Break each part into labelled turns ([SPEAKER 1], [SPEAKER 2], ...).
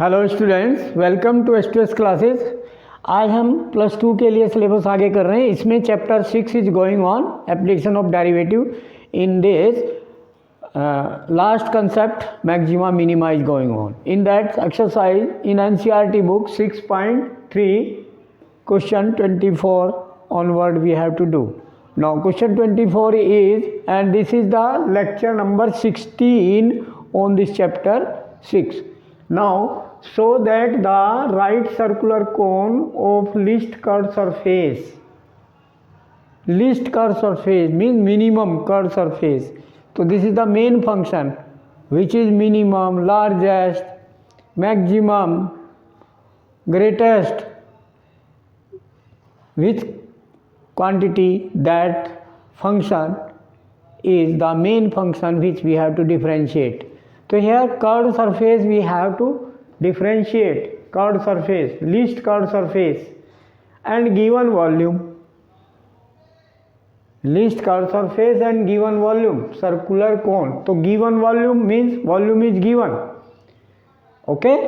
[SPEAKER 1] Hello students, welcome to S classes. आज हम plus two के लिए सिलेबस आगे कर रहे हैं। इसमें chapter 6 is going on application of derivative in this last concept maxima minima is going on in that exercise in NCERT book 6.3 question 24 onward we have to do. Now question 24 is, and this is the lecture number 16 on this chapter 6. Now show that the right circular cone of least curved surface means minimum curved surface. So this is the main function, which is minimum, largest, maximum, greatest, which quantity that function is the main function which we have to differentiate. So here curved surface we have to differentiate, curved surface, least curved surface and given volume, least curved surface and given volume, circular cone. So given volume means volume is given. Okay,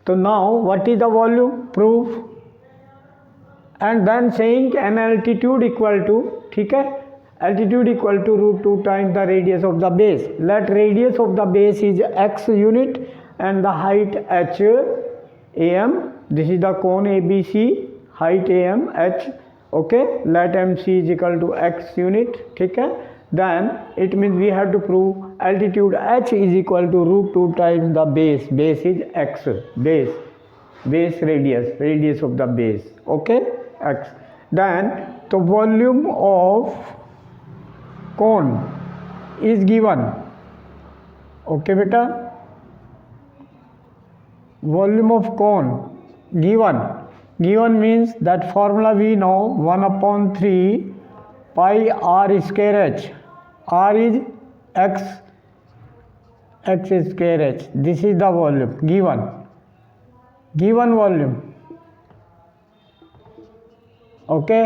[SPEAKER 1] so now what is the volume? Proof. And then saying an altitude equal to, ठीक है, altitude equal to √2 times the radius of the base. Let radius of the base is x unit and the height h am. This is the cone ABC, height am h. Okay, let mc is equal to x unit. ठीक है, then it means we have to prove altitude h is equal to √2 times the base. Base is x, base radius of the base. Okay, x. Then the volume of cone is given. Okay beta, volume of cone given means that formula we know, 1/3 pi r square h. R is x square h. This is the volume given volume. Okay,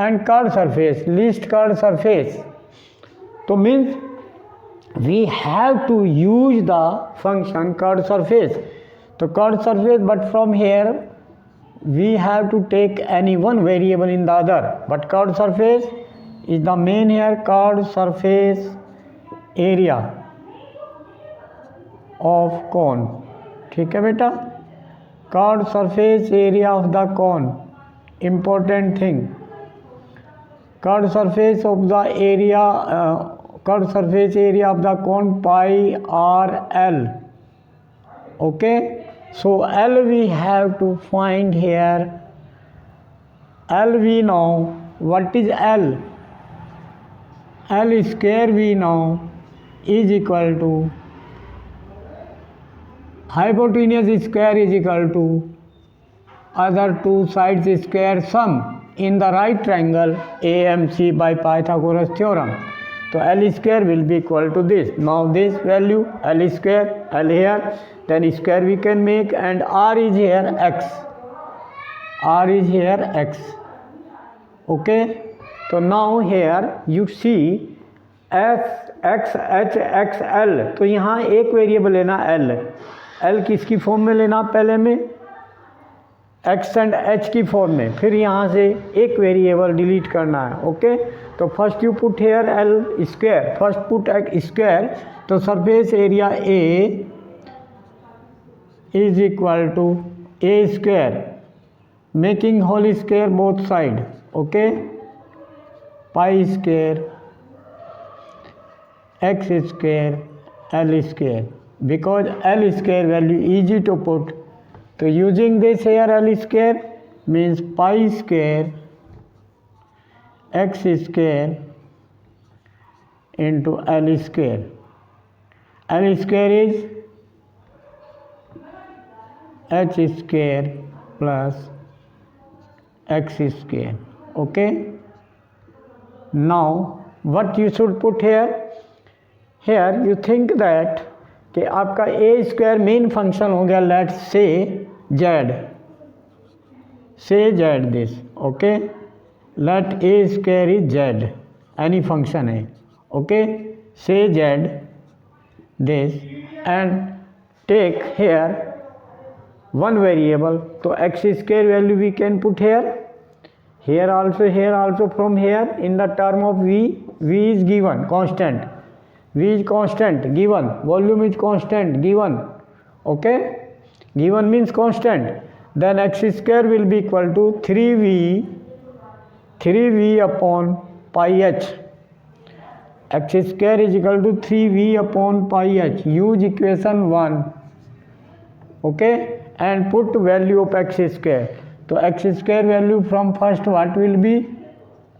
[SPEAKER 1] and curved surface, least curved surface. So means we have to use the function curved surface. So curved surface, but from here we have to take any one variable in the other. But curved surface is the main here. Curved surface area of cone. ठीक है बेटा, curved surface area of the cone, important thing. Curved surface area of the cone pi r l. Okay, so l we have to find here. L we know. What is l? L square we know is equal to hypotenuse square is equal to other two sides square sum in the right triangle AMC by Pythagoras theorem. So L square will be equal to this. Now this value L square, L here, then square we can make, and R is here x. R is here x. Okay, so now here you see x, h, x, l. तो यहाँ एक variable लेना L किसकी form में लेना? पहले में x and h की फॉर्म में, फिर यहाँ से एक वेरिएबल डिलीट करना है. ओके, तो first you put here L square, first put x square. तो surface area A is equal to A square, making whole square both side. Okay, pi square x square L square, because L square value easy to put. So using this here L square means pi square x square into L square. L square is h square plus x square. Okay, now what you should put here? Here you think that कि आपका a square main function हो गया. Let say z this. Okay, let a square is z, any function है. Okay, say z this, and take here one variable, so x square value we can put here also, from here in the term of v is given constant, v is constant given, volume is constant given, okay, given means constant, then x square will be equal to 3v upon pi h. X square is equal to 3v upon pi h. Use equation 1, okay, and put value of x square. So x square value from first what will be?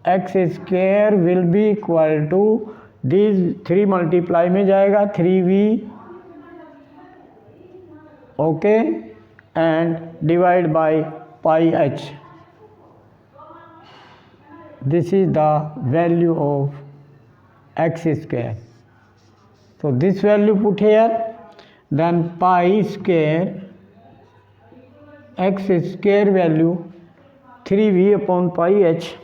[SPEAKER 1] X square will be equal to these 3 multiply में जाएगा 3v, okay, and divide by pi h. This is the value of x square. So this value put here, then pi square x square value 3v upon pi h,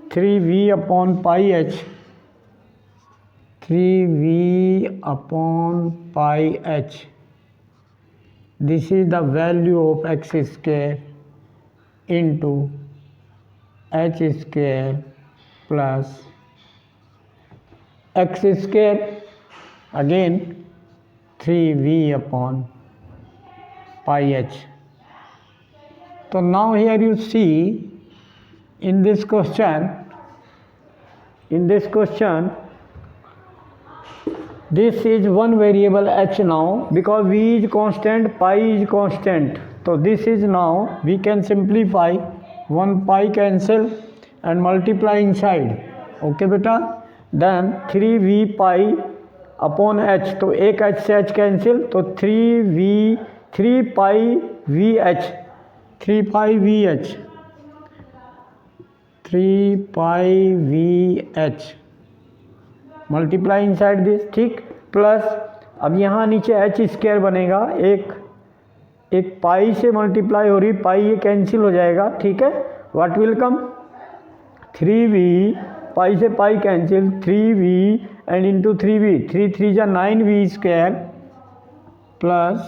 [SPEAKER 1] 3v upon pi h, 3v upon pi h. This is the value of x square into h square plus x square, again 3v upon pi h. So now here you see in this question this is one variable h now, because v is constant, pi is constant. So this is now we can simplify, 1 pi cancel and multiply inside, okay beta, then 3v pi upon h, तो एक h से h cancel, तो 3 pi vh, 3 pi vh multiply inside this, ठीक, plus अब यहाँ नीचे H square बनेगा, एक पाई से मल्टीप्लाई हो रही, पाई ये कैंसिल हो जाएगा, ठीक है, व्हाट विल कम 3v, पाई से pi cancel, 3v and into 3v, 3 3 जा 9v square plus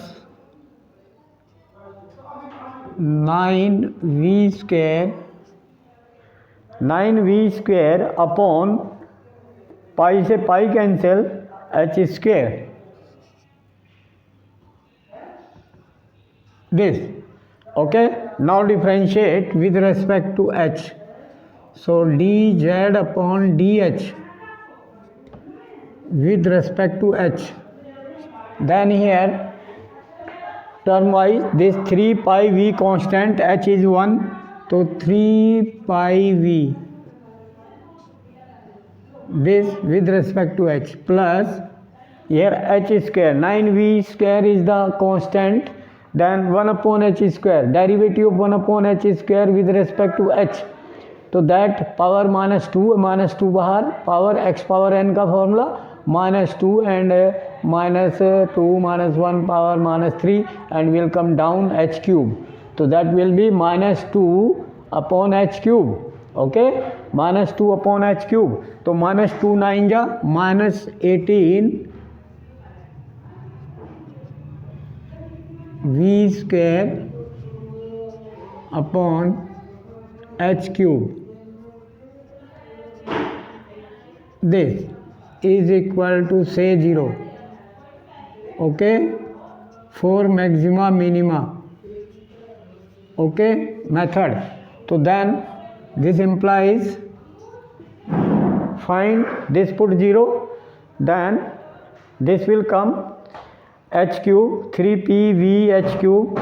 [SPEAKER 1] 9v square upon pi से pi cancel H square, this, okay. Now differentiate with respect to h, so dz upon dh with respect to h, then here term wise this 3 pi v constant, h is 1, so 3 pi v, this with respect to h, plus here h square, 9v square is the constant, then 1 upon h square, derivative of 1 upon h square with respect to h, तो that power -2 बाहर, power x power n का formula -2 and -2 -1 power -3 and will come down h cube, so that will be -2 upon h cube, okay, -2 upon h cube, तो -2 9 जा -18 v square upon h cube, this is equal to say 0, okay, for maxima minima, okay, method. So then this implies find this, put 0, then this will come h cube 3p v h cube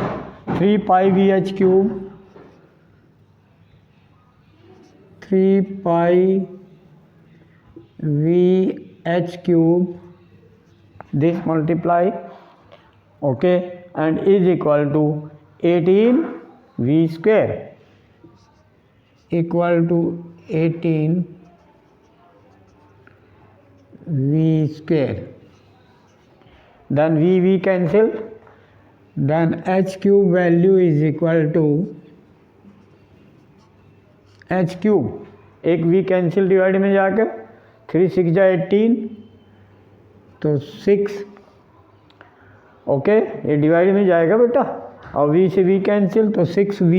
[SPEAKER 1] 3 pi v h cube 3 pi v h cube, this multiply, okay, and is equal to 18 v square, equal to 18 v square, then v cancel, then h cube value is equal to h cube, एक v cancel divide में जाकर 3 6 जा 18, तो 6 okay, ये divide में जाएगा बेटा, और v से v कैंसिल, तो 6v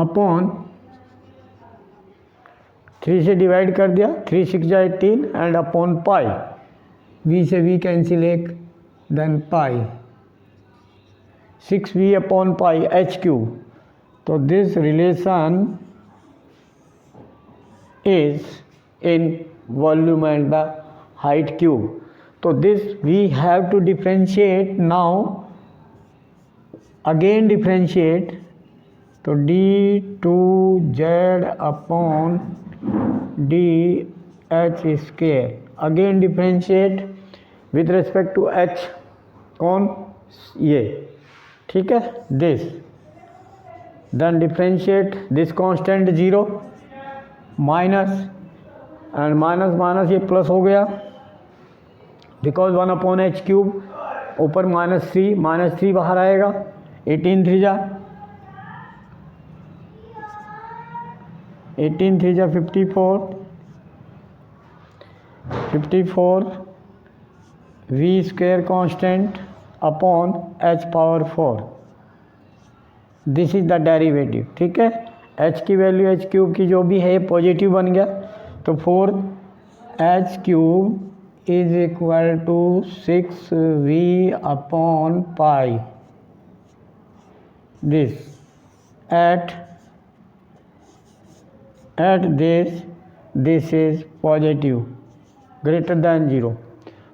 [SPEAKER 1] अपॉन 3 से डिवाइड कर दिया, 3 6 जा 18 एंड अपॉन पाई, v से v cancel 1, then pi 6v upon pi h cube. तो this relation is in volume and the height cube. So this we have to differentiate now, again differentiate, तो d2z upon dh square, again differentiate with respect to h, कौन, ये, ठीक है, this, then differentiate this constant 0 minus and minus minus ये plus हो गया, because 1 upon H cube, ऊपर -3 बाहर आएगा, 18 3 जा 54 v square constant upon h power 4. This is the derivative, ठीक है. h की वैल्यू h क्यूब की जो भी है पॉजिटिव बन गया, तो 4h cube is equal to 6v upon pi. This at this is positive greater than 0.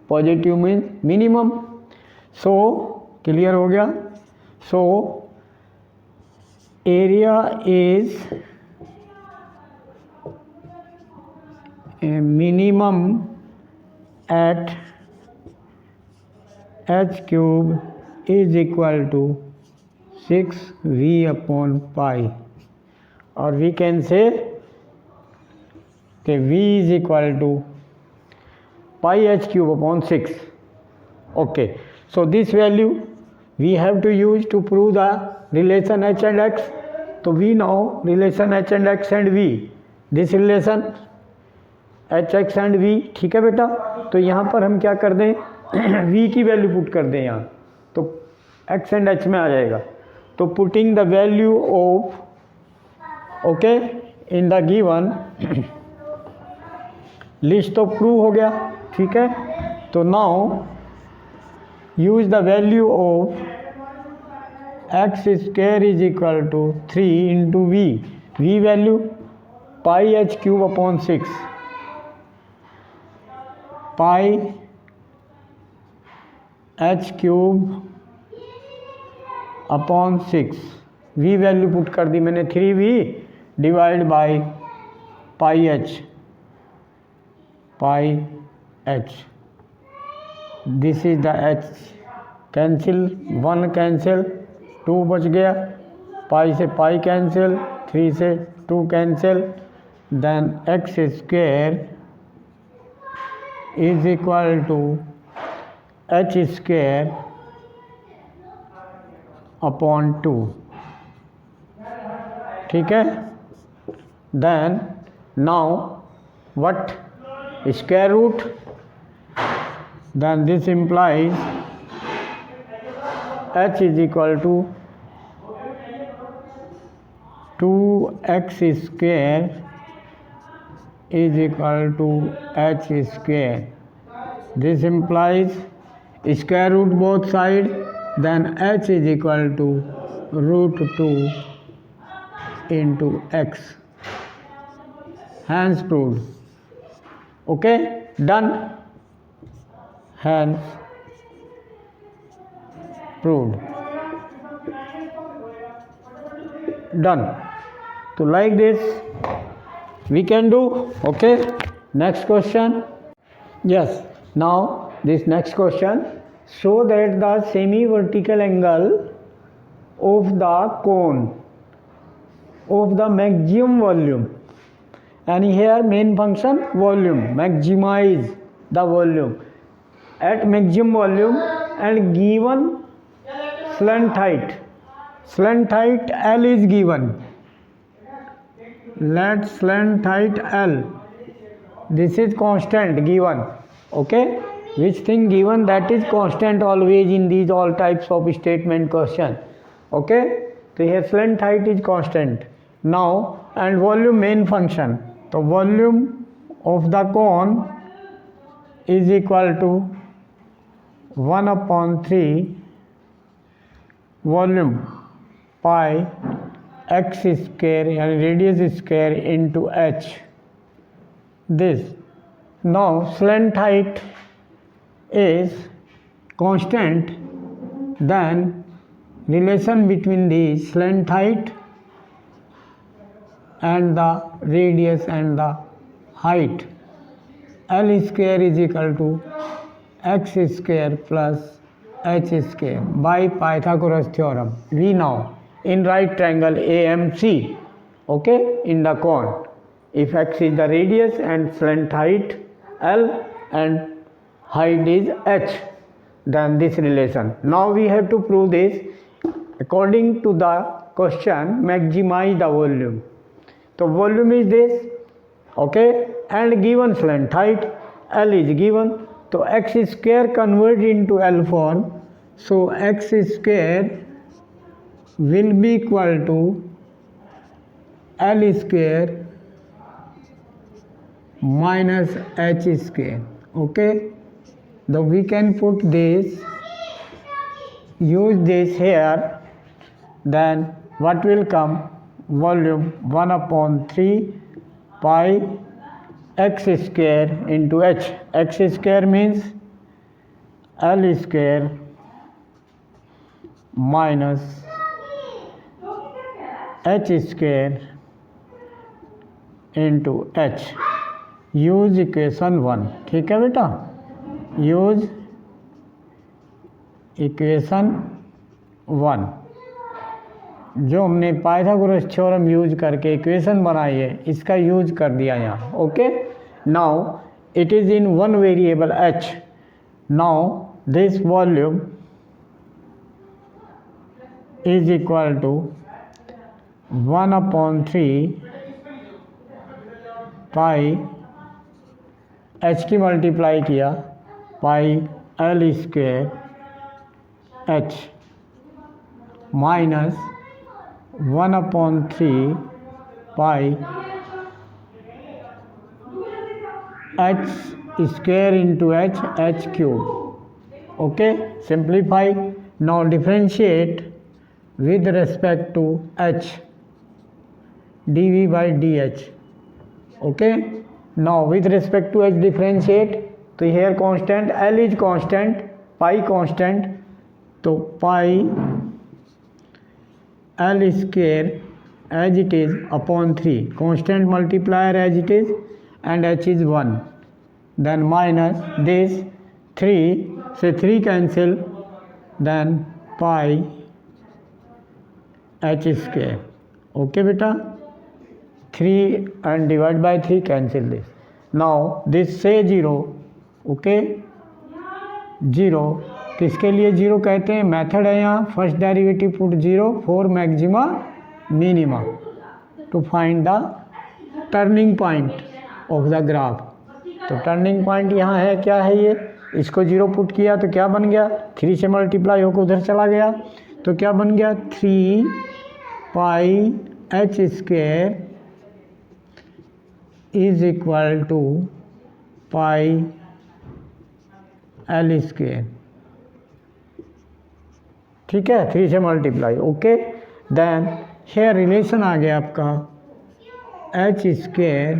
[SPEAKER 1] Positive means minimum. So clear हो गया. सो area is a minimum at h cube is equal to 6v upon pi, or we can say that v is equal to pi h cube upon 6. Okay, so this value we have to use to prove the relation h and x. तो we know relation h and x and v, this relation h x and v, ठीक है बेटा. तो यहाँ पर हम क्या कर दें, v की वैल्यू पुट कर दें यहाँ, तो x and h में आ जाएगा. तो putting the value of, okay, in the given list तो प्रूव हो गया, ठीक है. तो now use the value of x square is equal to 3 into v. v value pi h cube upon 6, pi h cube upon 6. v value put कर दी मैंने 3v divide by pi h, this is the h. Cancel, 1 cancel, 2 बच गया, पाई से pi cancel, 3 से 2 cancel, then x square is equal to h square upon 2, ठीक है. Then now what, square root, then this implies h is equal to 2x square is equal to h square. This implies square root both side, then h is equal to root 2 into x. Hence proved. Okay, done. Hence proved. Done. So like this we can do. Okay, next question. Yes, now this next question, show that the semi vertical angle of the cone of the maximum volume, and here main function volume, maximize the volume at maximum volume and given slant height. Slant height L is given. Let slant height L. This is constant given. Okay. which thing given that is constant always in these all types of statement question. Okay, so here slant height is constant. Now and volume main function, the volume of the cone is equal to 1/3 volume pi x square and radius square into h. This now slant height is constant, then relation between the slant height and the radius and the height, L square is equal to x square plus h square by Pythagoras theorem. We know in right triangle AMC, okay, in the cone, if x is the radius and slant height L and height is h, then this relation. Now we have to prove this according to the question, maximize the volume. So volume is this, okay, and given slant height L is given, so x square convert into L form, so x square will be equal to L square minus h square. Okay, so we can put this, use this here, then what will come? Volume 1/3 pi x square into h. X square means L square minus h square into h. Use equation 1. ठीक है बेटा, use equation 1 जो हमने Pythagoras theorem use करके इक्वेशन बनाई है, इसका यूज कर दिया यहाँ. Okay, now it is in one variable h. Now this volume is equal to 1/3 pi h की मल्टीप्लाई किया pi L square h minus 1/3 pi h square into h cube. Okay, simplify. Now differentiate with respect to h dv by dh. Okay, now with respect to h differentiate, तो here constant L is constant, pi constant, तो pi L square as it is upon 3, constant multiplier as it is, and h is 1, then minus this 3, say 3 cancel, then pi h square. Okay beta, 3 and divide by 3 cancel this. Now this say 0. okay, 0 किसके लिए 0 कहते हैं? Method है यहाँ, first derivative put 0 for maxima minima to find the turning point of the graph. तो turning point यहाँ है, क्या है ये? इसको 0 पुट किया तो क्या बन गया? 3 से मल्टीप्लाई होकर उधर चला गया, तो क्या बन गया? 3 pi h square is equal to pi L square. ठीक है, 3 से multiply. Okay, then here relation आ गया आपका h square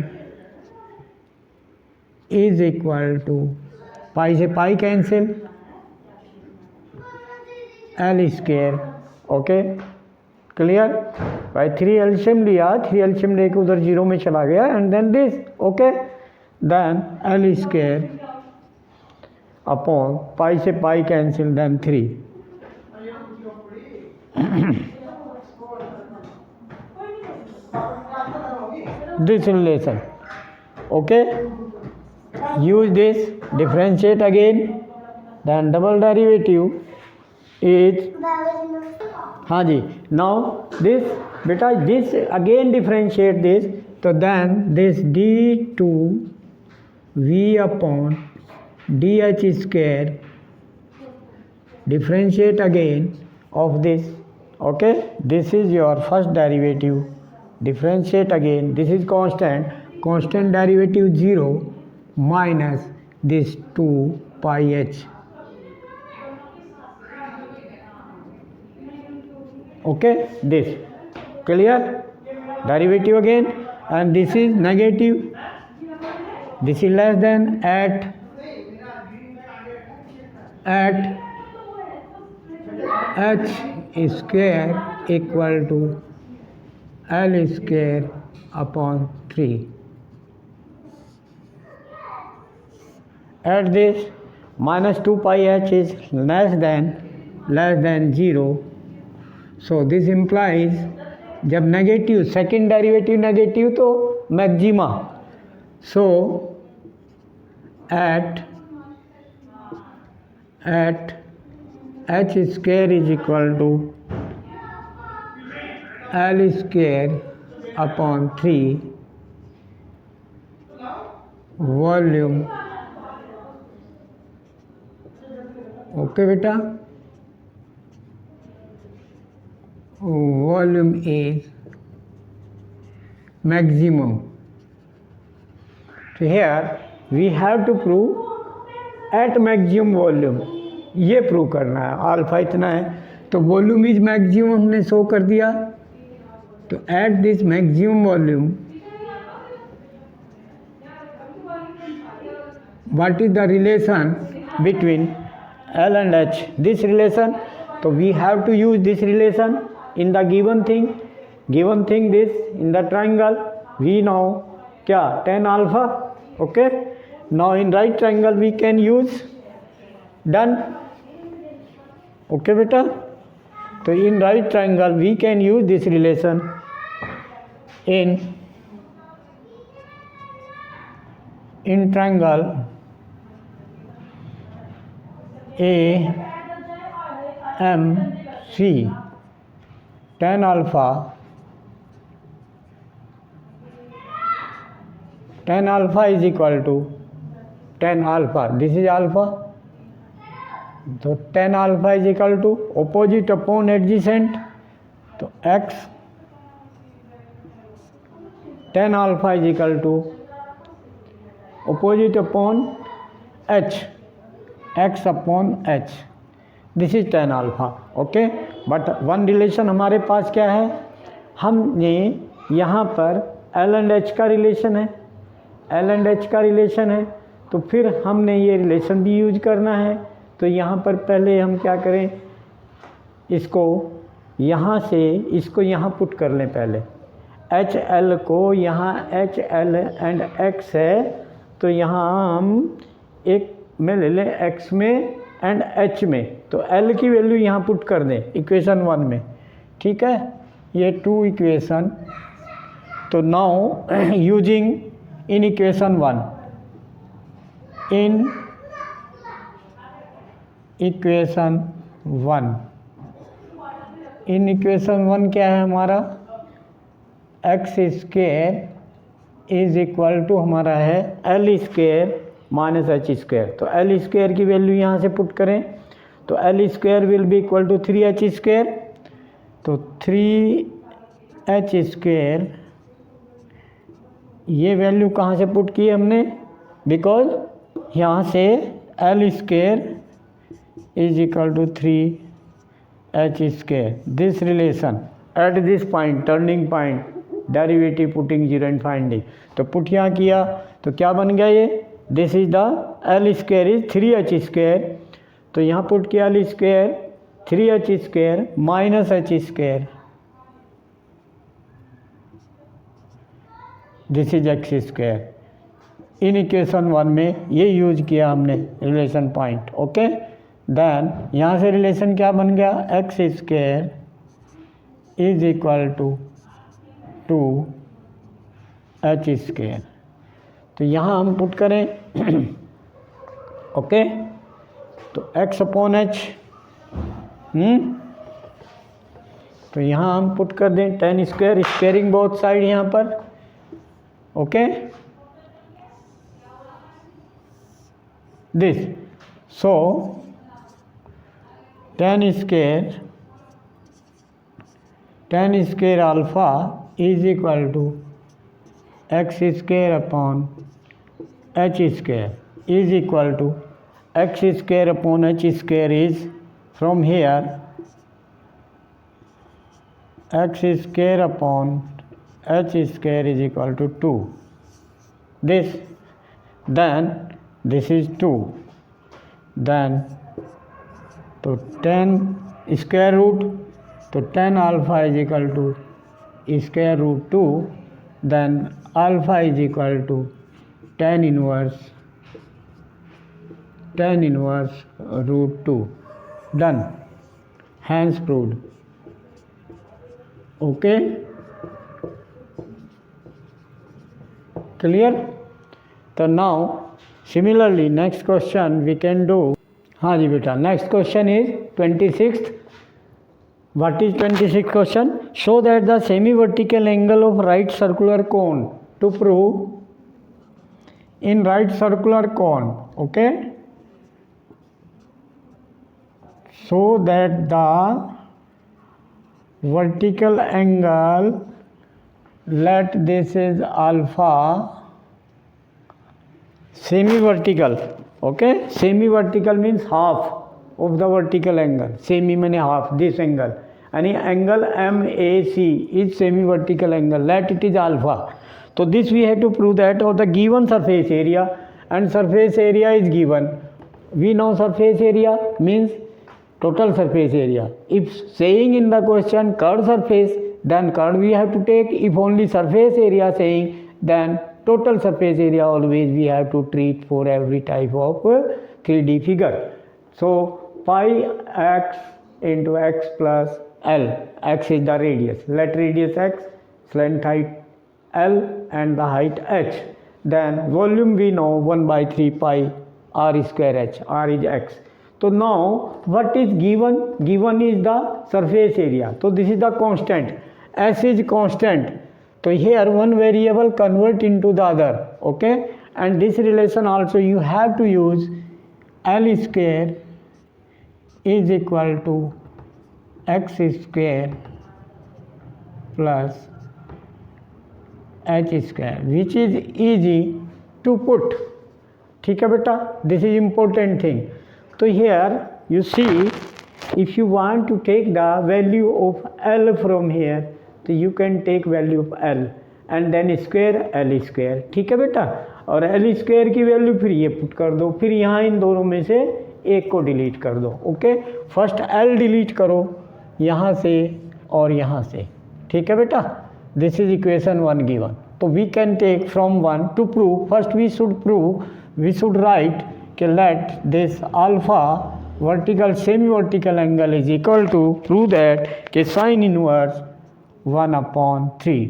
[SPEAKER 1] is equal to pi से pi cancel L square. Okay, clear? भाई 3 एल्शियम लिया, 3 एल्शियम लेके उधर 0 में चला गया, and then this. Okay, then L square upon pi से pi cancel, then 3. this relation. Okay, use this, differentiate again, then double derivative is, हाँ जी. now this beta, this again differentiate this, so then this d2 v upon dh square, differentiate again of this. Okay, this is your first derivative, differentiate again, this is constant, constant derivative 0 minus this 2 pi h. Okay, this clear, derivative again, and this is negative, this is less than at h square equal to L square upon 3. At this minus 2 pi h is less than 0. So this implies जब negative, second derivative negative तो maxima. So at H square is equal to L square upon 3 volume. Okay बेटा, volume is maximum. So here we have to prove at maximum volume, ये prove करना है. Alpha इतना है तो volume is maximum हमने show कर दिया. तो at this maximum volume what is the relation between L and H, this relation. So we have to use this relation in the given thing this in the triangle we know क्या tan alpha. Okay, now in right triangle we can use. Done. Okay बेटा, तो in right triangle we can use this relation in triangle AMC. tan alpha is equal to tan alpha, this is alpha, so tan alpha is equal to opposite upon adjacent, तो x tan alpha is equal to opposite upon h, x upon h, this is tan alpha. Okay, but one relation हमारे पास क्या है, हमने यहाँ पर L and H का relation है, L and H का रिलेशन है, तो फिर हमने ये रिलेशन भी यूज करना है. तो यहाँ पर पहले हम क्या करें, इसको यहाँ से इसको यहाँ पुट कर लें. पहले एच एल को यहाँ एच एल एंड एक्स है, तो यहाँ हम एक में ले लें एक्स में एंड एच में, तो एल की वैल्यू यहाँ पुट कर दें इक्वेशन 1 में. ठीक है, ये 2 इक्वेशन. तो नाउ यूजिंग इन इक्वेशन 1, इन इक्वेशन 1 क्या है हमारा, X square is equal to हमारा है L square minus H square. तो एल स्क्वायर की वैल्यू यहाँ से पुट करें, तो L square will be equal to 3h square. तो 3h स्क्वायर ये वैल्यू कहाँ से पुट की हमने, बिकॉज यहाँ से L square is equal to 3h square. This relation at this point, turning point, derivative putting 0 and finding. तो put यहाँ किया तो क्या बन गया ये, this is the L square is 3h square. तो यहाँ पुट किया L square 3h square minus h square, this is x square. In equation 1 में ये यूज किया हमने रिलेशन पॉइंट. ओके, देन यहाँ से रिलेशन क्या बन गया, x square is equal to 2h square. तो यहाँ हम पुट करें ओके, तो x अपॉन h, तो यहाँ हम पुट कर दें tan square, squaring both side यहाँ पर. Okay, this. So tan square alpha is equal to x square upon h square is equal to x square upon h square is from here x square upon h square is equal to 2. This, then this is 2, then तो tan square root, तो tan alpha is equal to square root 2, then alpha is equal to tan inverse root 2. Done, hence proved. Okay, clear? So now similarly next question we can do. हाँ जी बेटा, next question is 26th. What is 26th question? Show that the semi-vertical angle of right circular cone. To prove in right circular cone, okay, so that the vertical angle, let this is alpha, semi-vertical, okay, semi-vertical means half of the vertical angle, semi means half, this angle, any angle MAC is semi-vertical angle, let it is alpha. So this we have to prove that of the given surface area, and surface area is given. We know surface area means total surface area. If saying in the question curved surface, then curve we have to take. If only surface area saying, then total surface area always we have to treat for every type of 3D figure. So pi x into x plus L, x is the radius, let radius x, length height L and the height h. Then volume we know 1 by 3 pi r square h, r is x. So now what is given? Given is the surface area. So this is the constant, s is constant. So here one variable convert into the other, okay, and this relation also you have to use. L square is equal to x square plus h square, which is easy to put. ठीक है बेटा, this is important thing. So here you see, if you want to take the value of L from here, तो you can take value of L and then square L square. ठीक है बेटा, और L square की value फिर ये put कर दो, फिर यहाँ इन दोनों में से एक को डिलीट कर दो. ओके, फर्स्ट L डिलीट करो यहाँ से और यहाँ से. ठीक है बेटा, दिस इज इक्वेशन 1 गिवन. तो we can take from 1 to prove. First we should write कि let this alpha vertical semi vertical angle is equal to prove that कि sine inverse 1/3,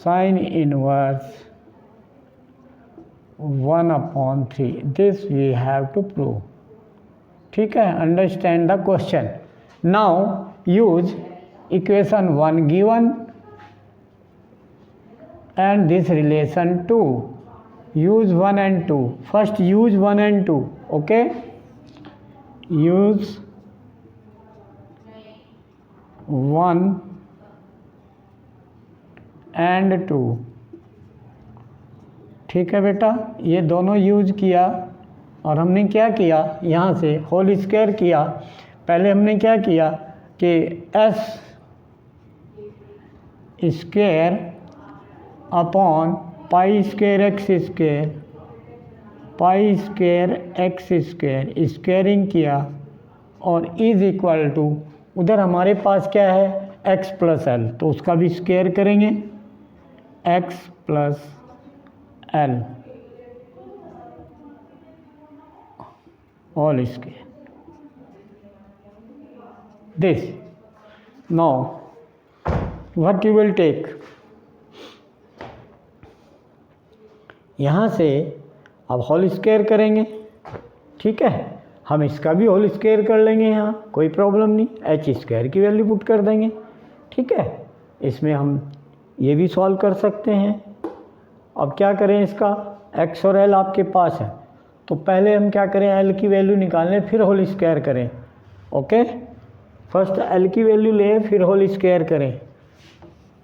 [SPEAKER 1] sine inverse 1/3. This we have to prove. ठीक है, understand the question. Now use equation 1 given and this relation 2. Use 1 and 2. First use 1 and 2. Okay, use 1 and 2. ठीक है बेटा, ये दोनों use किया और हमने क्या किया, यहाँ से होल स्क्वायर किया. पहले हमने क्या किया कि s square upon pi square x square, पाई स्क्वायर एक्स स्क्वायर स्क्वायरिंग किया और इज इक्वल टू, उधर हमारे पास क्या है x प्लस एल, तो उसका भी स्क्वायर करेंगे x plus L all square. This now what you will take, यहाँ से अब होल स्क्वायर करेंगे. ठीक है, हम इसका भी होल स्क्वायर कर लेंगे, यहाँ कोई प्रॉब्लम नहीं. एच स्क्वायर की वैल्यू पुट कर देंगे. ठीक है, इसमें हम ये भी सॉल्व कर सकते हैं. अब क्या करें, इसका एक्स और एल आपके पास है, तो पहले हम क्या करें, एल की वैल्यू निकालें फिर होल स्क्वायर करें। ओके, फर्स्ट एल की वैल्यू लें फिर होल स्क्वायर करें।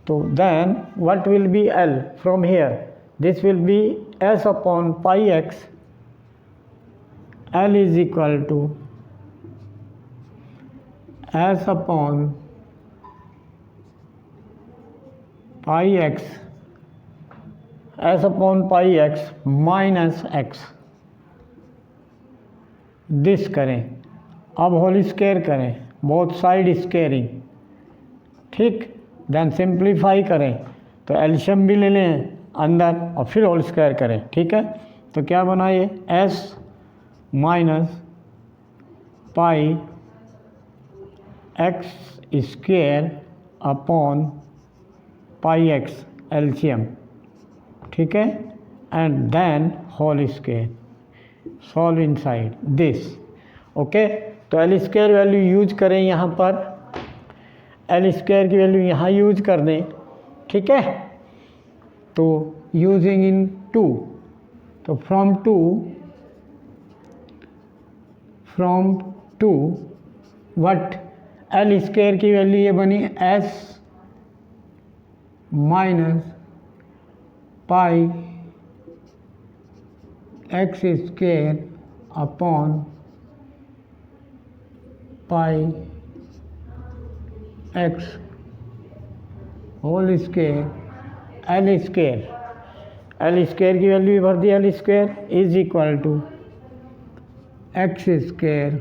[SPEAKER 1] तो then what will be l from here, this will be s upon pi x, l is equal to s upon pi x, s upon pi x minus x, this करें। अब whole square करें, both side squaring, ठीक। Then simplify करें, तो एल्शियम भी ले लें अंदर और फिर होल स्क्वायर करें, ठीक है। तो क्या बना ये, S minus pi x square upon pi x LCM, ठीक है, and then whole square, solve inside this. Okay, तो एल स्क्वायर वैल्यू यूज करें यहाँ पर, एल स्क्वायर की वैल्यू यहाँ यूज कर दें, ठीक है। तो यूजिंग इन 2, तो from two what, L square की वैल्यू ये बनी S minus pi x square upon pi x whole square, L square की वैल्यू भी भर दी, L square is equal to x square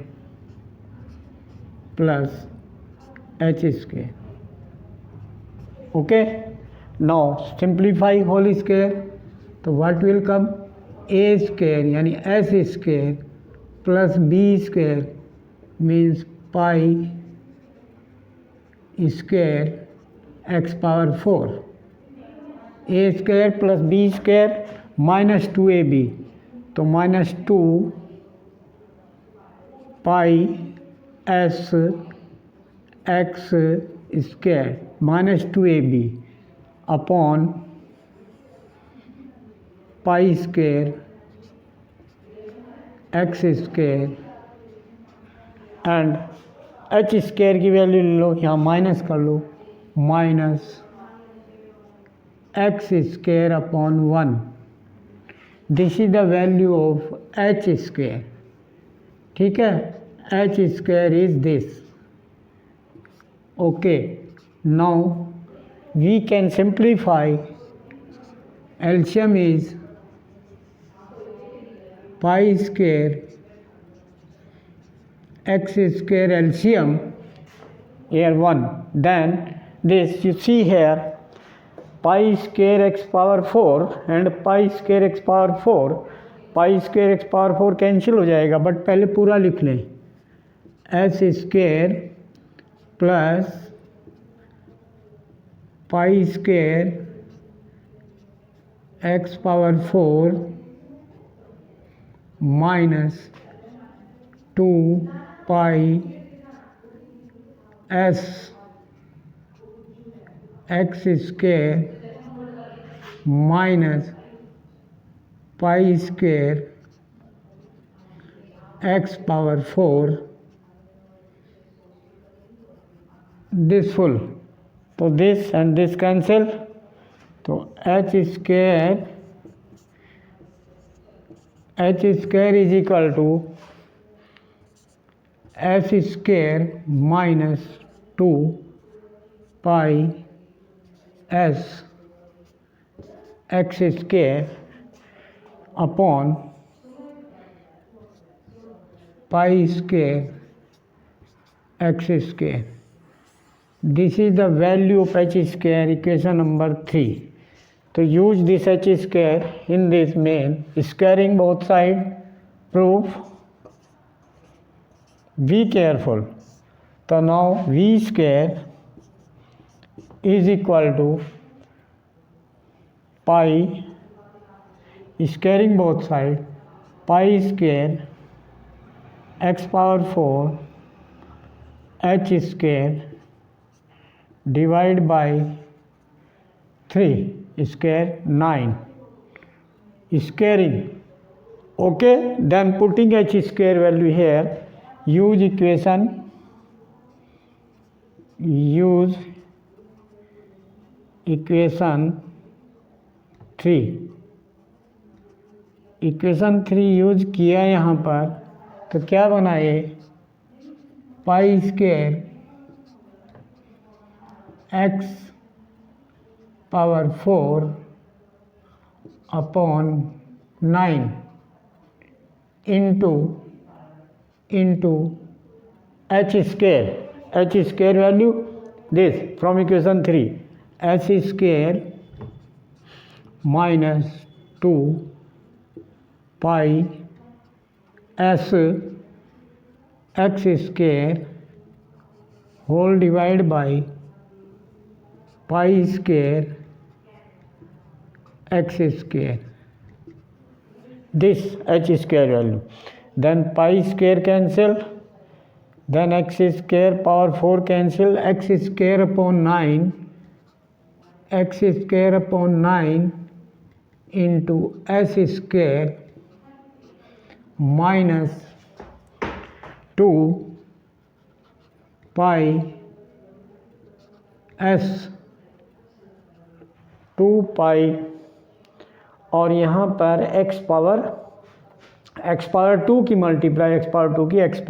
[SPEAKER 1] plus H square. Okay, now simplify whole square, तो what will come, A square यानी S square plus B square means pi square x power 4, A square plus B square minus 2ab, तो minus 2 pi S x square minus 2ab upon pi square x square and H square की value ले लो, यहाँ minus कर लो, minus x square upon 1, this is the value of H square, ठीक है। H square is this. Okay, now we can simplify, LCM is pi square x square LCM here 1, then this you see here pi square x power 4 and pi square x power 4, pi square x power 4 cancel हो जाएगा, but पहले पूरा लिख लें, s square plus pi square x power 4 minus 2 pi S x square minus pi square x power 4 this full, तो this and this cancel, तो h square is equal to s square minus 2 pi S x square upon pi square x square, this is the value of H square, equation number 3। तो use this H square in this main, squaring both side, proof, be careful। तो now v square is equal to pi, squaring both side, pi square x power 4 h square divide by 3 square 9, squaring. Okay, then putting h square value here, use equation 3. Equation 3 use किया यहाँ पर, तो क्या बना ये, pi square x power 4 upon 9 into h square value this from equation 3, h square minus 2 pi s x square whole divide by pi square x square, this h square value, then pi square cancel, then x square power 4 cancel, x square upon 9 into s square minus 2 pi s 2 pi, और यहाँ पर x power 2 की multiply x power 2 की x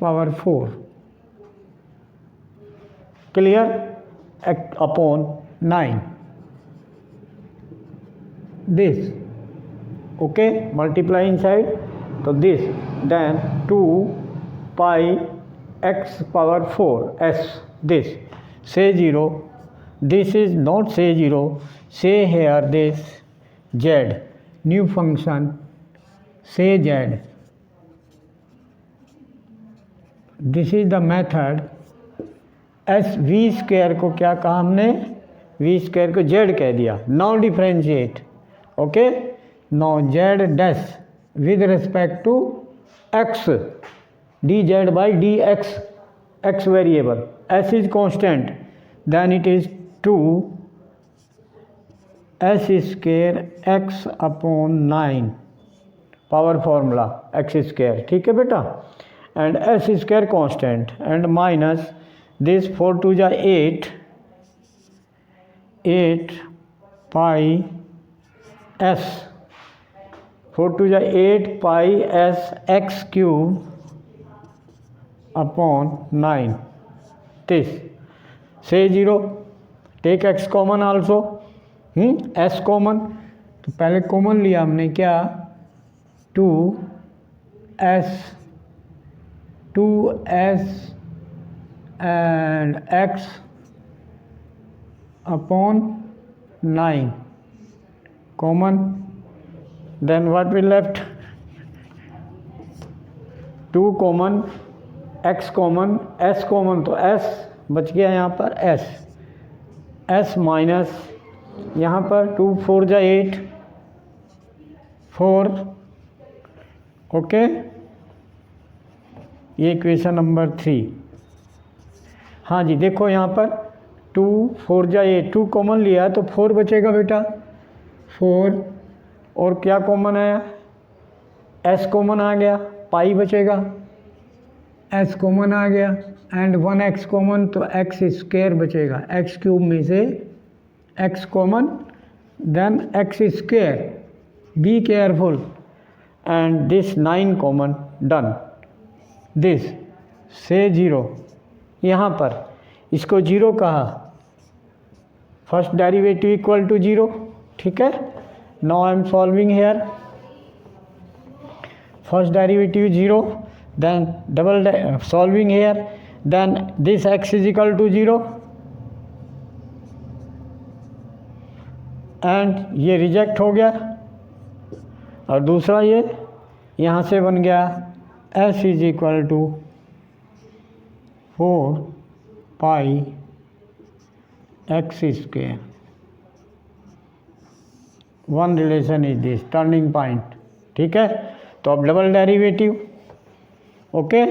[SPEAKER 1] power 4 clear, upon 9 this, okay, multiply inside, तो this, then 2 pi x power 4 s, this, say 0, this is not say 0, say here this z, new function, say z, this is the method. s v square को क्या कहा हमने, v square को z कह दिया. Now differentiate, okay, now z dash with respect to x, dz by dx, x variable, s is constant, then it is 2 s square x upon 9 power formula x square, ठीक है बेटा, and s square constant, and minus this 4 2 जा 8 pi s, 4 2 जा 8 pi s x cube upon 9, this, say 0, take x common also, s common, तो पहले common लिया हमने क्या, 2s and x upon 9 common, then what will left, 2 common, x common, s common, तो s बच गया यहाँ पर s माइनस यहाँ पर 2 4 जा 8 4, ओके, ये इक्वेशन नंबर 3. हाँ जी, देखो यहाँ पर 2 4 जा 8, 2 कॉमन लिया तो 4 बचेगा बेटा, 4, और क्या कॉमन है, s कॉमन आ गया, पाई बचेगा, s कॉमन आ गया, एंड 1x कॉमन, तो x स्क्वायर बचेगा, x क्यूब में से x common, then x square, be careful, and this 9 common, done, this से 0, यहाँ पर इसको 0 कहा, फर्स्ट डेरिवेटिव इक्वल टू 0, ठीक है. Now I am solving here, first derivative 0, then double solving here, then this x is equal to 0, and ये reject हो गया, और दूसरा ये यहाँ से बन गया s is equal to 4 pi x square, one relation is this, turning point, ठीक है. तो अब double derivative, okay,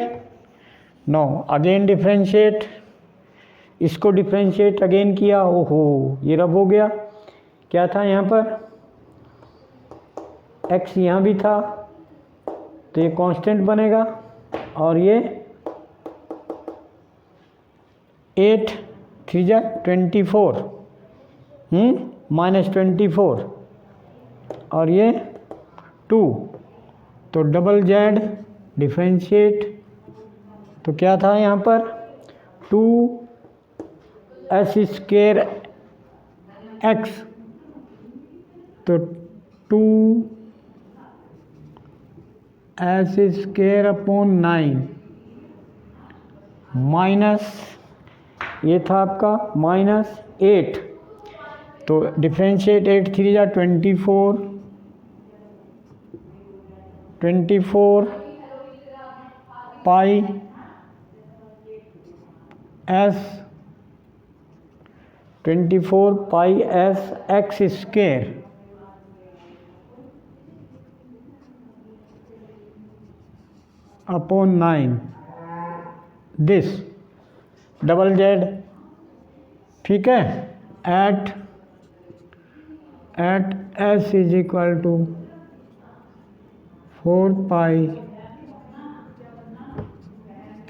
[SPEAKER 1] no again differentiate, इसको डिफ्रेंशिएट अगेन किया, ओहो ये रब हो गया, क्या था यहाँ पर, x यहाँ भी था तो ये कांस्टेंट बनेगा, और ये 8 3 जा 24 -24 और ये 2, तो डबल जेड डिफ्रेंशिएट, तो क्या था यहाँ पर 2s² x, तो 2s²/9 माइनस ये था आपका -8, तो डिफ्रेंशिएट 8 3 जा 24 पाई s 24 pi s x² upon 9 this double z, ठीक है, at s is equal to 4 pi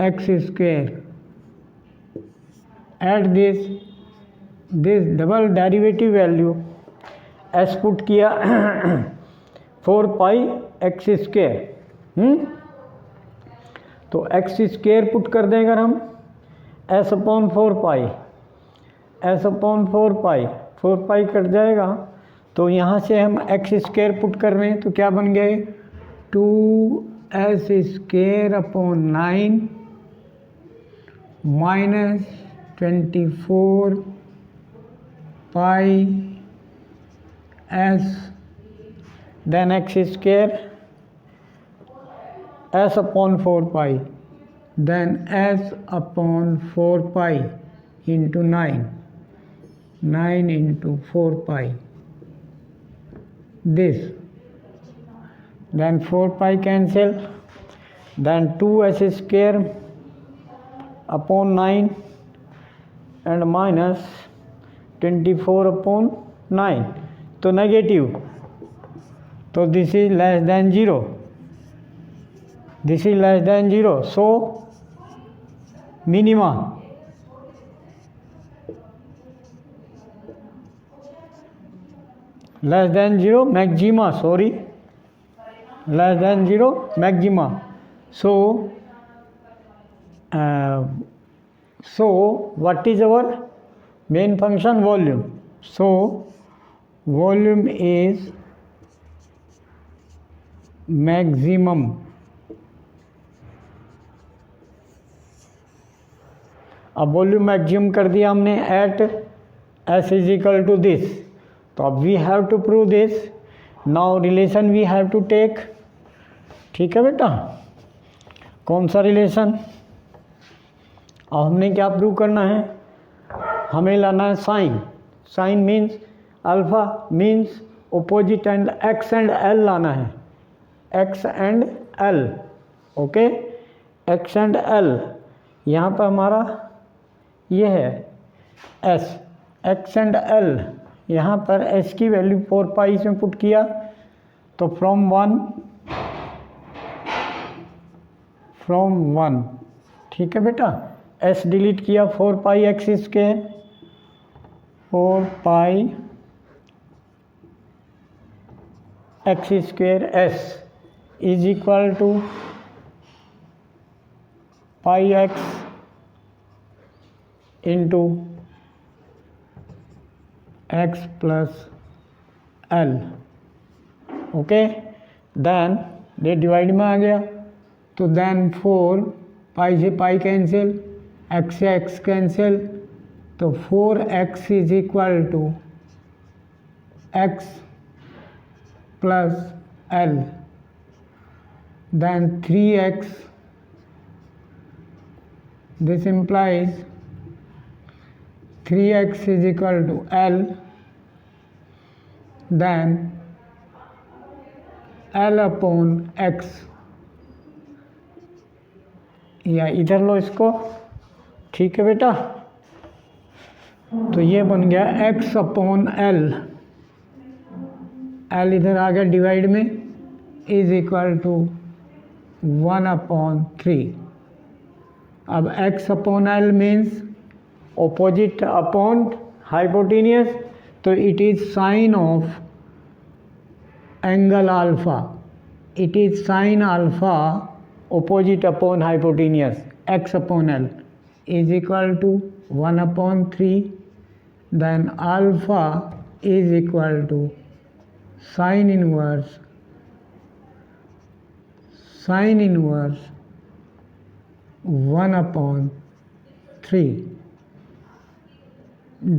[SPEAKER 1] x², at this double derivative value s put किया 4 पाई x², तो x² पुट कर दें अगर हम s/4 पाई, s/4 पाई 4 पाई कट जाएगा, तो यहाँ से हम x² पुट कर रहे हैं तो क्या बन गए 2s²/9 -24 pi s, then x² s/4 pi, then s/4 pi into 9 into 4 pi, this, then 4 pi cancel, then 2s²/9 and minus 24/9, तो नेगेटिव, तो this is less than 0, this is less than 0, so minima, less than 0 maxima, sorry, less than 0 maxima, so what is our main function, volume, so volume is maximum, अब volume maximum कर दिया हमने at s is equal to this, तो अब we have to prove this, now relation we have to take, ठीक है बेटा, कौन सा रिलेशन, अब हमने क्या प्रूव करना है, हमें लाना है sine, sine means alpha means opposite and x and l लाना है, x and l, okay, x and l, यहाँ पर हमारा ये है s, x एंड l, यहाँ पर s की वैल्यू 4 पाई में पुट किया, तो फ्रॉम 1, ठीक है बेटा, s डिलीट किया, 4 pi x², 4 pi x² s is equal to pi x into x plus l, okay, then ये डिवाइड में आ गया, तो देन 4 पाई से पाई कैंसिल, x से x कैंसिल, तो 4x is equal to x plus l, then 3x, this implies 3x is equal to L, then L upon x, या इधर लो इसको, ठीक है बेटा, तो ये बन गया x अपॉन L, L इधर आ गया डिवाइड में, इज इक्वल टू 1/3। अब x अपॉन L means opposite upon hypotenuse, तो it is sine of angle alpha, it is sine alpha opposite upon hypotenuse, x upon L is equal to 1/3, then alpha is equal to sine inverse 1/3.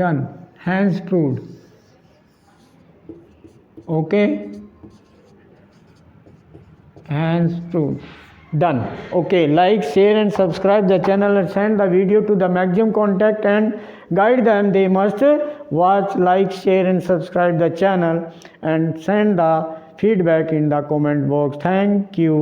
[SPEAKER 1] Done, hence proved. Okay, hence proved. Done. Okay, like, share and subscribe the channel and send the video to the maximum contact and guide them. They must watch, like, share and subscribe the channel and send the feedback in the comment box. Thank you.